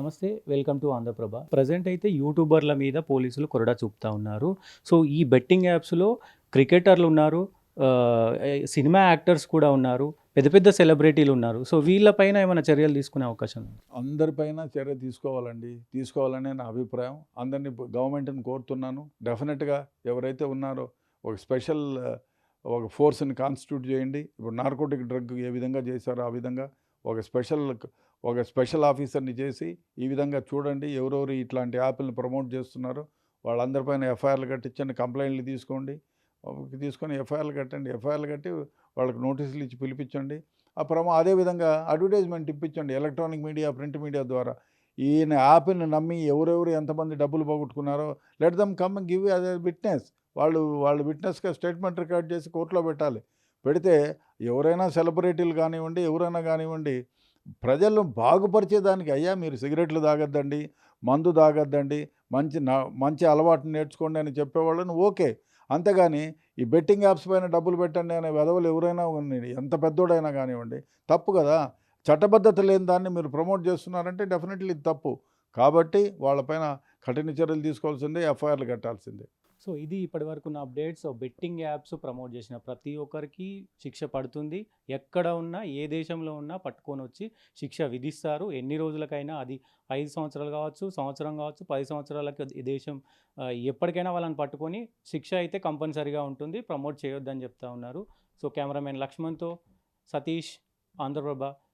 నమస్తే. Welcome to Andhraprabha. Present అయితే యూట్యూబర్ల మీద పోలీసులు కొరడా చూపుతా ఉన్నారు. సో, ఈ బెట్టింగ్ యాప్స్‌లో క్రికెటర్లున్నారు, సినిమా యాక్టర్స్ కూడా ఉన్నారు, పెద్ద పెద్ద సెలబ్రిటీలున్నారు. సో, వీళ్ళపైన ఏమైనా చర్యలు తీసుకునే అవకాశం ఉందా? అందరిపైన చర్య తీసుకోవాలండి. తీసుకోవాలనే నా అభిప్రాయం. అందరిని గవర్నమెంట్‌ని కోరుతున్నాను. డెఫినెట్‌గా ఎవరైతే ఉన్నారో ఒక స్పెషల్ ఒక ఫోర్స్‌ని కాన్స్టిట్యూట్ చేయండి. ఇప్పుడు నార్కోటిక్ డ్రగ్ ఏ విధంగా చేశారో ఆ విధంగా ఒక స్పెషల్ ఆఫీసర్‌ని చేసి ఈ విధంగా చూడండి ఎవరెవరు ఇట్లాంటి యాప్‌లని ప్రమోట్ చేస్తున్నారో వాళ్ళందరిపైన ఎఫ్ఐఆర్‌లు కట్టించండి. కంప్లెయింట్‌లు తీసుకోండి. తీసుకొని ఎఫ్ఐఆర్‌లు కట్టండి. ఎఫ్ఐఆర్‌లు కట్టి వాళ్ళకి నోటీసులు ఇచ్చి పిలిపించండి. అదేవిధంగా అడ్వర్టైజ్మెంట్ ఇప్పించండి ఎలక్ట్రానిక్ మీడియా, ప్రింట్ మీడియా ద్వారా. ఈయన యాప్‌ని నమ్మి ఎవరెవరు ఎంతమంది డబ్బులు పోగొట్టుకున్నారో let them come give as a witness. వాళ్ళు విట్నెస్‌గా స్టేట్మెంట్ రికార్డ్ చేసి కోర్టులో పెట్టాలి. పెడితే ఎవరైనా సెలబ్రిటీలు కానివ్వండి, ఎవరైనా కానివ్వండి, ప్రజలను బాగుపరిచేదానికి అయ్యా మీరు సిగరెట్లు తాగొద్దండి, మందు తాగొద్దండి, మంచి అలవాటు నేర్చుకోండి అని చెప్పేవాళ్ళని ఓకే. అంతేగాని ఈ బెట్టింగ్ యాప్స్ పైన డబ్బులు పెట్టండి అనే వెధవలు ఎవరైనా ఉన్నియండి, ఎంత పెద్దోడైనా కానివ్వండి, తప్పు కదా! చట్టబద్ధత లేని దాన్ని మీరు ప్రమోట్ చేస్తున్నారంటే డెఫినెట్‌లీ ఇది తప్పు. కాబట్టి వాళ్ళపైన కఠిన చర్యలు తీసుకోవాల్సిందే, ఎఫ్ఐఆర్‌లు కట్టాల్సిందే. సో, ఇది ఇప్పటివరకున్న అప్డేట్స్. బెట్టింగ్ యాప్స్ ప్రమోట్ చేసిన ప్రతి ఒక్కరికి శిక్ష పడుతుంది. ఎక్కడ ఉన్నా, ఏ దేశంలో ఉన్నా పట్టుకొనొచ్చి శిక్ష విధిస్తారు. ఎన్ని రోజులకైనా, అది 5 సంవత్సరాలు కావచ్చు, సంవత్సరం కావచ్చు, 10 సంవత్సరాలకి ఈ దేశం ఎప్పటికైనా వాళ్ళని పట్టుకొని శిక్ష అయితే కంపల్సరీగా ఉంటుంది. ప్రమోట్ చేయొద్దని చెప్తా ఉన్నారు. సో, కెమెరామెన్ లక్ష్మణ్‌తో సతీష్, ఆంధ్రప్రభ.